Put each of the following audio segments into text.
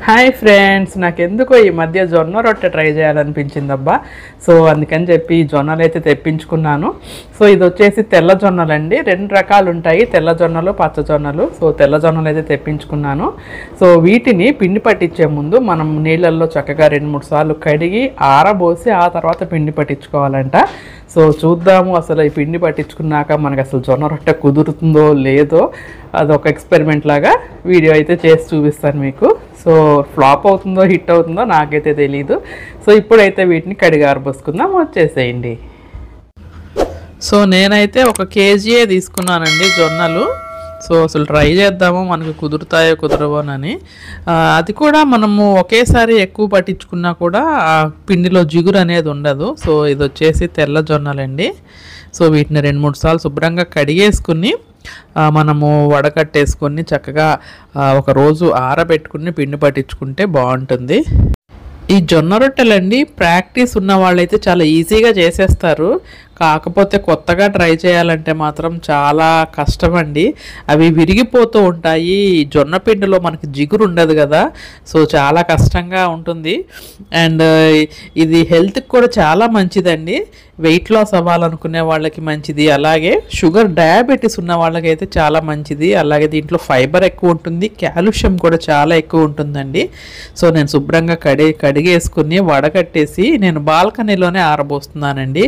Hi friends, నాకెందుకో ఈ మధ్య జొన్న రొట్టె ట్రై చేయాలనిపించిందబ్బా. సో అందుకని చెప్పి జొన్నలు అయితే తెప్పించుకున్నాను. సో ఇది వచ్చేసి తెల్ల జొన్నలు అండి. రెండు రకాలు ఉంటాయి, తెల్ల జొన్నలు, పచ్చ జొన్నలు. సో తెల్ల జొన్నలు అయితే తెప్పించుకున్నాను. సో వీటిని పిండి పట్టించే ముందు మనం నీళ్ళల్లో చక్కగా 2-3 సార్లు కడిగి ఆరబోసి ఆ తర్వాత పిండి పట్టించుకోవాలంట. సో చూద్దాము అసలు ఈ పిండి పట్టించుకున్నాక మనకు అసలు జొన్న రొట్టె కుదురుతుందో లేదో, అదొక ఎక్స్పెరిమెంట్ లాగా వీడియో అయితే చేసి చూపిస్తాను మీకు. సో ఫ్లాప్ అవుతుందో హిట్ అవుతుందో నాకైతే తెలీదు. సో ఇప్పుడైతే వీటిని కడిగి ఆరబోసుకుందాం, వచ్చేసేయండి. సో నేనైతే 1 కేజీయే తీసుకున్నానండి జొన్నలు. సో అసలు ట్రై చేద్దాము మనకు కుదురుతాయో కుదరవోనని. అది కూడా మనము ఒకేసారి ఎక్కువ పట్టించుకున్నా కూడా ఆ పిండిలో జిగురు అనేది ఉండదు. సో ఇది వచ్చేసి తెల్ల జొన్నలండి. సో వీటిని 2-3 సార్లు శుభ్రంగా కడిగేసుకుని మనము వడకట్టేసుకొని చక్కగా ఒక రోజు ఆరబెట్టుకుని పిండి పట్టించుకుంటే బాగుంటుంది. ఈ జొన్న రొట్టెలండి ప్రాక్టీస్ ఉన్న వాళ్ళైతే చాలా ఈజీగా చేసేస్తారు. కాకపోతే కొత్తగా ట్రై చేయాలంటే మాత్రం చాలా కష్టమండి. అవి విరిగిపోతూ ఉంటాయి. జొన్న పిండిలో మనకి జిగురు ఉండదు కదా, సో చాలా కష్టంగా ఉంటుంది. అండ్ ఇది హెల్త్కి కూడా చాలా మంచిదండి. వెయిట్ లాస్ అవ్వాలనుకునే వాళ్ళకి మంచిది, అలాగే షుగర్ డయాబెటీస్ ఉన్న వాళ్ళకైతే చాలా మంచిది. అలాగే దీంట్లో ఫైబర్ ఎక్కువ ఉంటుంది, కాల్షియం కూడా చాలా ఎక్కువ ఉంటుందండి. సో నేను శుభ్రంగా కడిగేసుకుని వడకట్టేసి నేను బాల్కనీలోనే ఆరబోస్తున్నానండి.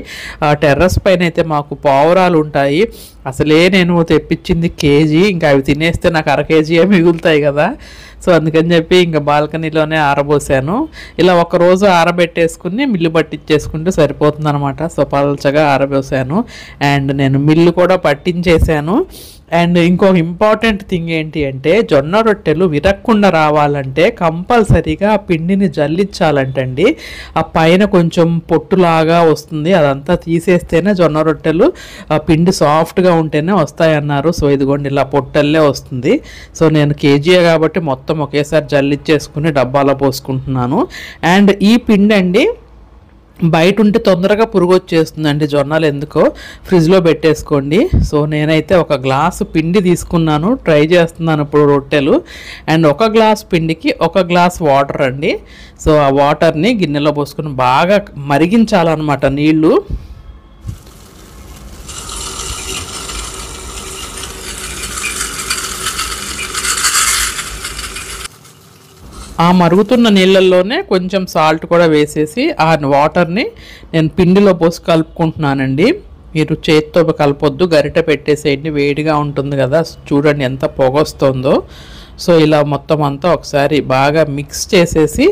టెర్రస్ పైన అయితే మాకు పావురాలు ఉంటాయి. అసలే నేను తెప్పించింది కేజీ, ఇంకా అవి తినేస్తే నాకు 1/2 కేజీయే మిగులుతాయి కదా. సో అందుకని చెప్పి ఇంకా బాల్కనీలోనే ఆరబోసాను. ఇలా ఒకరోజు ఆరబెట్టేసుకుని మిల్లు పట్టించేసుకుంటే సరిపోతుంది అనమాట. సో పల్చగా ఆరబోసాను అండ్ నేను మిల్లు కూడా పట్టించేసాను. అండ్ ఇంకో ఇంపార్టెంట్ థింగ్ ఏంటి అంటే, జొన్న రొట్టెలు విరక్కుండా రావాలంటే కంపల్సరీగా ఆ పిండిని జల్లించాలంటండి. ఆ పైన కొంచెం పొట్టులాగా వస్తుంది, అదంతా తీసేస్తేనే జొన్న రొట్టెలు పిండి సాఫ్ట్గా ఉంటేనే వస్తాయన్నారు. సో ఇదిగోండి ఇలా పొట్టల్లే వస్తుంది. సో నేను కేజీయే కాబట్టి మొత్తం ఒకేసారి జల్లించేసుకుని డబ్బాలో పోసుకుంటున్నాను. అండ్ ఈ పిండి అండి బయట ఉంటే తొందరగా పురుగు వచ్చేస్తుందండి జొన్నలు, ఎందుకో ఫ్రిడ్జ్లో పెట్టేసుకోండి. సో నేనైతే 1 గ్లాసు పిండి తీసుకున్నాను, ట్రై చేస్తున్నాను ఇప్పుడు రొట్టెలు. అండ్ 1 గ్లాస్ పిండికి 1 గ్లాస్ వాటర్ అండి. సో ఆ వాటర్ని గిన్నెలో పోసుకుని బాగా మరిగించాలన్నమాట నీళ్ళు. ఆ మరుగుతున్న నీళ్ళల్లోనే కొంచెం సాల్ట్ కూడా వేసేసి ఆ వాటర్ని నేను పిండిలో పోసి కలుపుకుంటున్నానండి. మీరు చేతితో కలపొద్దు, గరిటె పెట్టేసేయండి, వేడిగా ఉంటుంది కదా. చూడండి ఎంత పొగ వస్తుందో. సో ఇలా మొత్తం అంతా ఒకసారి బాగా మిక్స్ చేసేసి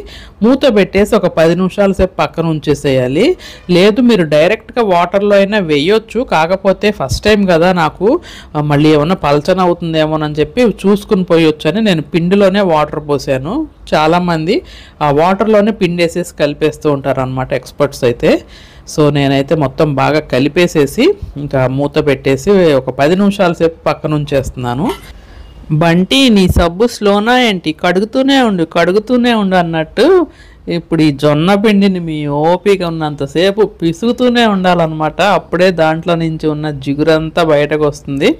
మూత పెట్టేసి ఒక 10 నిమిషాల సేపు పక్కన ఉంచేసేయాలి. లేదు మీరు డైరెక్ట్గా వాటర్లో అయినా వేయొచ్చు, కాకపోతే ఫస్ట్ టైం కదా నాకు మళ్ళీ ఏమన్నా పలచన అవుతుందేమోనని చెప్పి చూసుకుని పోయొచ్చు అని నేను పిండిలోనే వాటర్ పోసాను. చాలామంది ఆ వాటర్లోనే పిండి వేసేసి కలిపేస్తూ ఉంటారు అన్నమాట ఎక్స్పర్ట్స్ అయితే. సో నేనైతే మొత్తం బాగా కలిపేసేసి ఇంకా మూత పెట్టేసి ఒక 10 నిమిషాల సేపు పక్కన ఉంచేస్తున్నాను. బంటి నీ సబ్బు స్లోనా ఏంటి, కడుగుతూనే ఉండు అన్నట్టు ఇప్పుడు ఈ జొన్న పిండిని మీ ఓపిక ఉన్నంతసేపు పిసుగుతూనే ఉండాలన్నమాట. అప్పుడే దాంట్లో నుంచి ఉన్న జిగురంతా బయటకు వస్తుంది,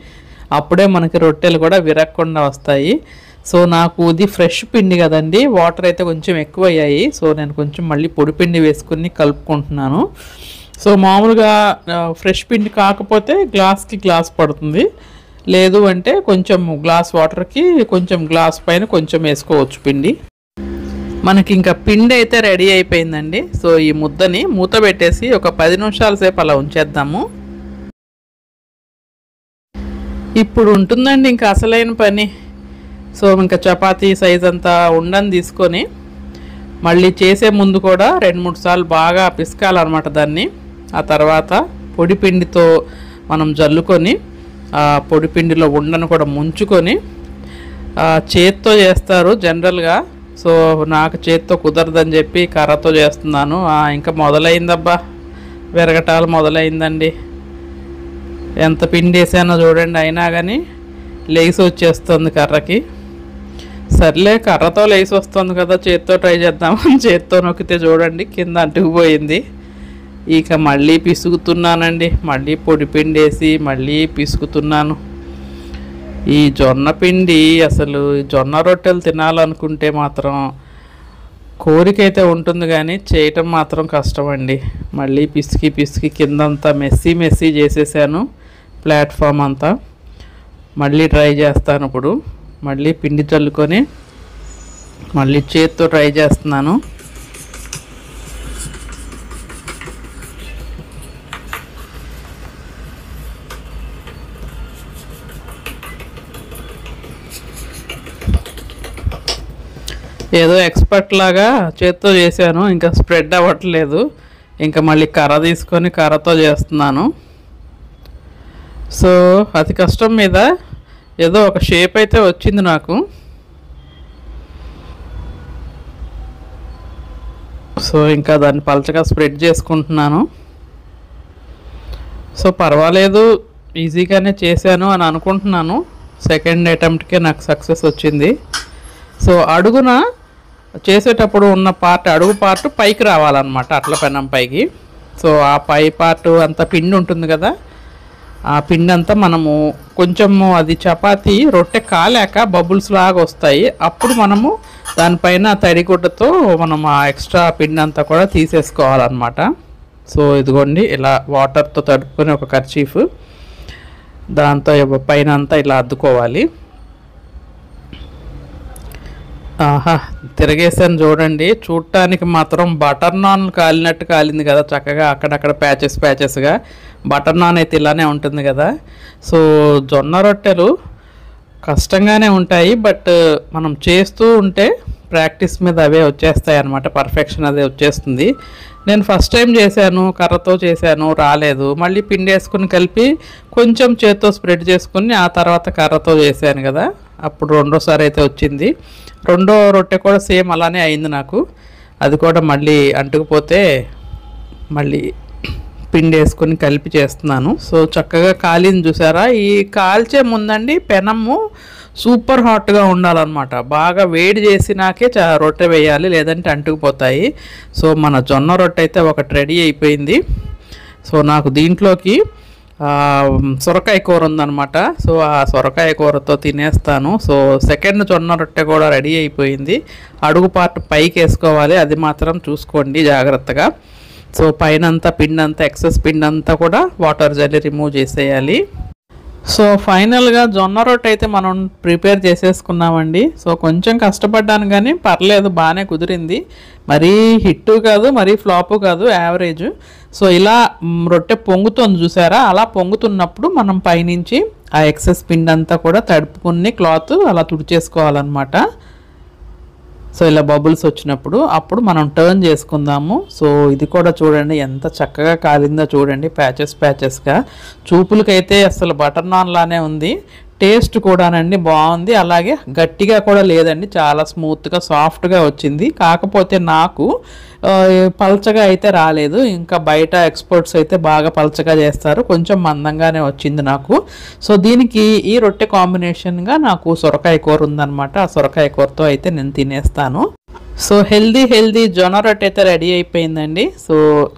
అప్పుడే మనకి రొట్టెలు కూడా విరక్కుండా వస్తాయి. సో నాకు ఇది ఫ్రెష్ పిండి కదండి, వాటర్ అయితే కొంచెం ఎక్కువ అయ్యాయి. సో నేను కొంచెం మళ్ళీ పొడి పిండి వేసుకుని కలుపుకుంటున్నాను. సో మామూలుగా ఫ్రెష్ పిండి కాకపోతే గ్లాస్కి గ్లాస్ పడుతుంది, లేదు అంటే కొంచెం గ్లాస్ వాటర్కి కొంచెం గ్లాస్ పైన కొంచెం వేసుకోవచ్చు పిండి. మనకి ఇంకా పిండి అయితే రెడీ అయిపోయిందండి. సో ఈ ముద్దని మూత పెట్టేసి ఒక 10 నిమిషాల సేపు అలా ఉంచేద్దాము. ఇప్పుడు ఉంటుందండి ఇంకా అసలైన పని. సో ఇంకా చపాతీ సైజ్ అంతా ఉండని తీసుకొని మళ్ళీ చేసే ముందు కూడా 2-3 సార్లు బాగా పిసకాలన్నమాట దాన్ని. ఆ తర్వాత పొడి పిండితో మనం జల్లుకొని ఆ పొడి పిండిలో ఉండను కూడా ముంచుకొని చేత్తో చేస్తారు జనరల్గా. సో నాకు చేత్తో కుదరదని చెప్పి కర్రతో చేస్తున్నాను. ఇంకా మొదలైందబ్బా, విరగటాలు మొదలైందండి. ఎంత పిండి వేసానో చూడండి, అయినా కానీ లేసి వచ్చేస్తుంది కర్రకి. సర్లే కర్రతో లేసి వస్తుంది కదా, చేత్తో ట్రై చేద్దామని చేత్తో నొక్కితే చూడండి కింద అంటుకుపోయింది. ఇక మళ్ళీ పిసుకుతున్నానండి, మళ్ళీ పొడి పిండి వేసి మళ్ళీ పిసుకుతున్నాను. ఈ జొన్న పిండి అసలు జొన్న రొట్టెలు తినాలనుకుంటే మాత్రం కోరిక అయితే ఉంటుంది కానీ చేయటం మాత్రం కష్టం అండి. మళ్ళీ పిసికి పిసికి కిందంతా మెస్సీ మెస్సీ చేసేసాను ప్లాట్ఫామ్ అంతా. మళ్ళీ ట్రై చేస్తాను. ఇప్పుడు మళ్ళీ పిండి చల్లుకొని మళ్ళీ చేత్తో ట్రై చేస్తున్నాను. ఏదో ఎక్స్పర్ట్ లాగా చేత్తో చేశాను, ఇంకా స్ప్రెడ్ అవ్వట్లేదు. ఇంకా మళ్ళీ కర్ర తీసుకొని కర్రతో చేస్తున్నాను. సో అతి కష్టం మీద ఏదో ఒక షేప్ అయితే వచ్చింది నాకు. సో ఇంకా దాన్ని పలచగా స్ప్రెడ్ చేసుకుంటున్నాను. సో పర్వాలేదు, ఈజీగానే చేశాను అని అనుకుంటున్నాను. సెకండ్ అటెంప్ట్కే నాకు సక్సెస్ వచ్చింది. సో అడుగున చేసేటప్పుడు ఉన్న పార్ట్, అడుగు పార్ట్ పైకి రావాలన్నమాట, అట్ల పెనం పైకి. సో ఆ పై పార్ట్ అంతా పిండి ఉంటుంది కదా, ఆ పిండి అంతా మనము కొంచెము అది చపాతీ రొట్టె కాలేక బబుల్స్ లాగా వస్తాయి. అప్పుడు మనము దానిపైన తడిగుడ్డతో మనం ఆ ఎక్స్ట్రా పిండి అంతా కూడా తీసేసుకోవాలన్నమాట. సో ఇదిగోండి ఇలా వాటర్తో తడుపుకొని ఒక కర్చీఫ్ దాంతో పైన అంతా ఇలా అద్దుకోవాలి. ఆహా, తిరగేసాను చూడండి. చూడటానికి మాత్రం బటర్ నాన్ కాలినట్టు కాలింది కదా, చక్కగా అక్కడక్కడ ప్యాచెస్గా. బటర్ నాన్ అయితే ఇలానే ఉంటుంది కదా. సో జొన్న రొట్టెలు కష్టంగానే ఉంటాయి, బట్ మనం చేస్తూ ఉంటే ప్రాక్టీస్ మీద అవే వచ్చేస్తాయి అన్నమాట, పర్ఫెక్షన్ అదే వచ్చేస్తుంది. నేను ఫస్ట్ టైం చేశాను, కర్రతో చేశాను, రాలేదు. మళ్ళీ పిండి వేసుకుని కలిపి కొంచెం చేత్తో స్ప్రెడ్ చేసుకుని ఆ తర్వాత కర్రతో చేశాను కదా, అప్పుడు రెండోసారి అయితే వచ్చింది. రెండో రొట్టె కూడా సేమ్ అలానే అయింది నాకు. అది కూడా మళ్ళీ అంటుకుపోతే మళ్ళీ పిండి వేసుకొని కలిపి చేస్తున్నాను. సో చక్కగా కాలింది చూసారా. ఈ కాల్చే ముందండి పెనము సూపర్ హాట్గా ఉండాలన్నమాట. బాగా వేడి చేసినాకే రొట్టె వేయాలి, లేదంటే అంటుకుపోతాయి. సో మన జొన్న రొట్టె అయితే ఒకటి రెడీ అయిపోయింది. సో నాకు దీంట్లోకి సొరకాయ కూర ఉందన్నమాట. సో ఆ సొరకాయ కూరతో తినేస్తాను. సో సెకండ్ జొన్న రొట్టె కూడా రెడీ అయిపోయింది. అడుగు పార్ట్ పైకి వేసుకోవాలి, అది మాత్రం చూసుకోండి జాగ్రత్తగా. సో పైన అంతా పిండి అంతా, ఎక్సెస్ పిండి అంతా కూడా వాటర్ జల్లి రిమూవ్ చేసేయాలి. సో ఫైనల్గా జొన్న రొట్టె అయితే మనం ప్రిపేర్ చేసేసుకున్నామండి. సో కొంచెం కష్టపడ్డాను కానీ పర్లేదు, బాగానే కుదిరింది. మరీ హిట్టు కాదు, మరీ ఫ్లాపు కాదు, యావరేజ్. సో ఇలా రొట్టె పొంగుతుంది చూసారా, అలా పొంగుతున్నప్పుడు మనం పైనుంచి ఆ ఎక్సెస్ పిండి అంతా కూడా తడుపుకుని క్లాత్ అలా తుడిచేసుకోవాలన్నమాట. సో ఇలా బబుల్స్ వచ్చినప్పుడు అప్పుడు మనం టర్న్ చేసుకుందాము. సో ఇది కూడా చూడండి ఎంత చక్కగా కాలిందో చూడండి, ప్యాచెస్గా. చూపులకైతే అసలు బటర్ నాన్ లానే ఉంది. టేస్ట్ కూడానండి బాగుంది, అలాగే గట్టిగా కూడా లేదండి, చాలా స్మూత్గా సాఫ్ట్గా వచ్చింది. కాకపోతే నాకు పల్చగా అయితే రాలేదు. ఇంకా బయట ఎక్స్పర్ట్స్ అయితే బాగా పల్చగా చేస్తారు, కొంచెం మందంగానే వచ్చింది నాకు. సో దీనికి ఈ రొట్టె కాంబినేషన్గా నాకు సొరకాయ కూర ఉందన్నమాట. ఆ సొరకాయ కూరతో అయితే నేను తినేస్తాను. సో హెల్దీ జొన్న రొట్టె అయితే రెడీ అయిపోయిందండి. సో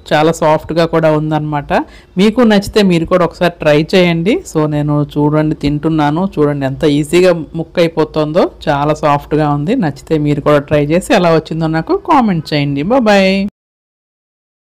చాలా సాఫ్ట్గా కూడా ఉందన్నమాట. మీకు నచ్చితే మీరు కూడా ఒకసారి ట్రై చేయండి. సో నేను చూడండి తింటున్నాను, చూడండి ఎంత ఈజీగా ముక్క అయిపోతుందో, చాలా సాఫ్ట్గా ఉంది. నచ్చితే మీరు కూడా ట్రై చేసి ఎలా వచ్చిందో నాకు కామెంట్ చేయండి. బాయ్.